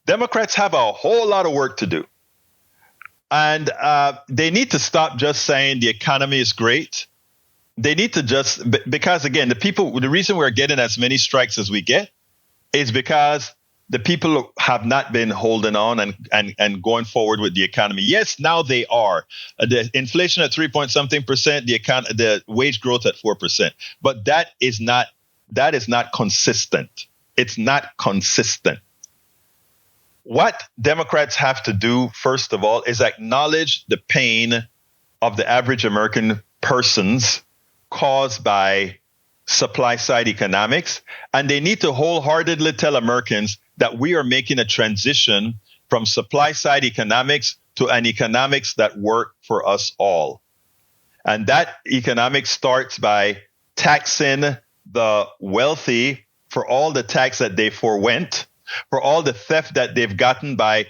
Democrats have a whole lot of work to do. And they need to stop just saying the economy is great. They need to just, because again, the reason we're getting as many strikes as we get is because the people have not been holding on and going forward with the economy. Yes, now they are. The inflation at 3-point-something%, the wage growth at 4%. But that is not consistent. It's not consistent. What Democrats have to do, first of all, is acknowledge the pain of the average American persons caused by supply side economics. And they need to wholeheartedly tell Americans that we are making a transition from supply side economics to an economics that work for us all. And that economics starts by taxing the wealthy for all the tax that they forwent, for all the theft that they've gotten by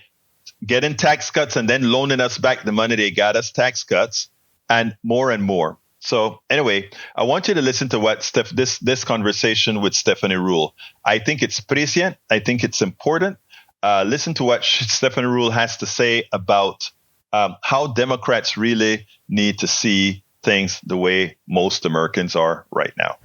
getting tax cuts and then loaning us back the money they got as tax cuts, and more. So anyway, I want you to listen to what this conversation with Stephanie Ruhle. I think it's prescient. I think it's important. Listen to what Stephanie Ruhle has to say about how Democrats really need to see things the way most Americans are right now.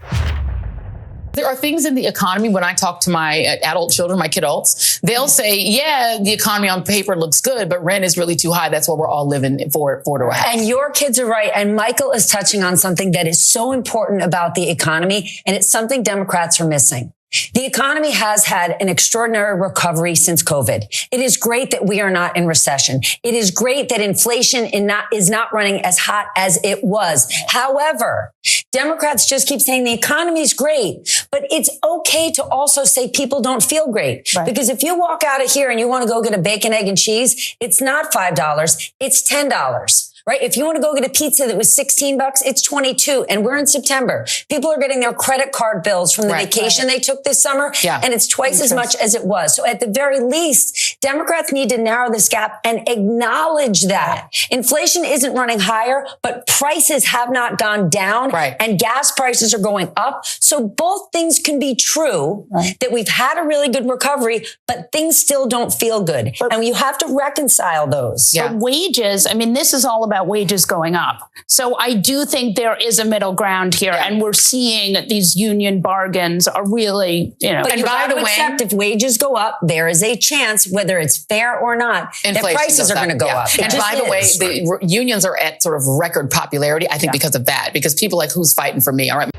There are things in the economy, when I talk to my adult children, my kidults, they'll say, yeah, the economy on paper looks good, but rent is really too high. That's what we're all living for to a house. And your kids are right. And Michael is touching on something that is so important about the economy, and it's something Democrats are missing. The economy has had an extraordinary recovery since COVID. It is great that we are not in recession. It is great that inflation is not running as hot as it was. However, Democrats just keep saying the economy is great, but it's okay to also say people don't feel great. Right. Because if you walk out of here and you want to go get a bacon, egg, and cheese, it's not $5, it's $10. Right? If you want to go get a pizza that was $16, it's $22. And we're in September. People are getting their credit card bills from the vacation they took this summer. Yeah. And it's twice as much as it was. So at the very least, Democrats need to narrow this gap and acknowledge that inflation isn't running higher, but prices have not gone down. Right. And gas prices are going up. So both things can be true, that we've had a really good recovery, but things still don't feel good. And you have to reconcile those. Yeah. But wages, I mean, this is all about wages going up. So I do think there is a middle ground here, and we're seeing that these union bargains are really, But and by the way, accept if wages go up, there is a chance, whether it's fair or not, that prices are going to go up. And by the way, the unions are at sort of record popularity, I think, because of that, because people like, who's fighting for me? All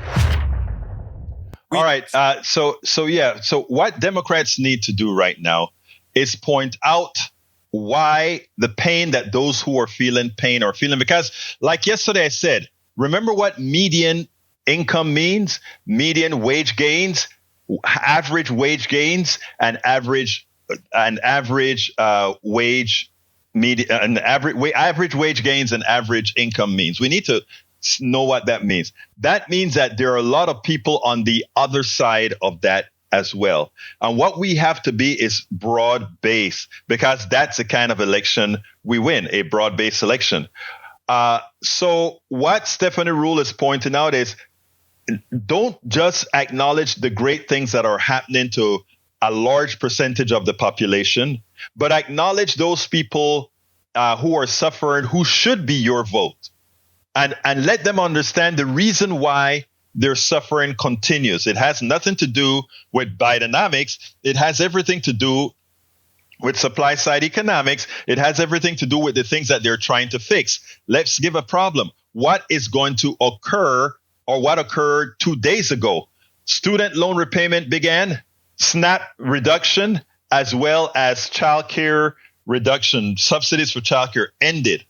right. So what Democrats need to do right now is point out why the pain that those who are feeling pain are feeling. Because like yesterday I said, remember what median income means? Median wage gains, average wage gains, and average wage gains and average income means. We need to know what that means. That means that there are a lot of people on the other side of that as well. And what we have to be is broad-based, because that's the kind of election we win, a broad-based election. So what Stephanie Ruhle is pointing out is, don't just acknowledge the great things that are happening to a large percentage of the population, but acknowledge those people who are suffering, who should be your vote, and let them understand the reason why their suffering continues. It has nothing to do with Bidenomics. It has everything to do with supply side economics. It has everything to do with the things that they're trying to fix. Let's give a problem. What is going to occur, or what occurred 2 days ago? Student loan repayment began, SNAP reduction, as well as childcare reduction, subsidies for childcare ended.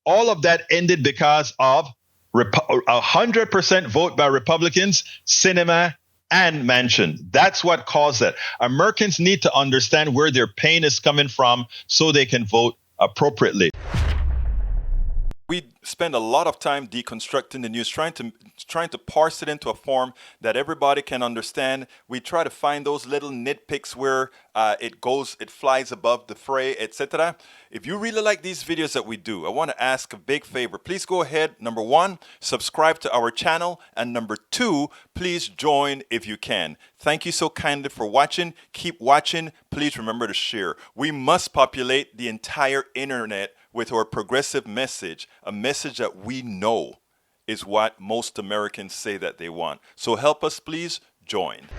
All of that ended because of 100% vote by Republicans, Sinema, and Manchin. That's what caused that. Americans need to understand where their pain is coming from so they can vote appropriately. We spend a lot of time deconstructing the news, trying to parse it into a form that everybody can understand. We try to find those little nitpicks where it flies above the fray, etc. If you really like these videos that we do, I want to ask a big favor. Please go ahead. Number one, subscribe to our channel. And number two, please join if you can. Thank you so kindly for watching. Keep watching. Please remember to share. We must populate the entire internet with our progressive message, a message that we know is what most Americans say that they want. So help us, please join.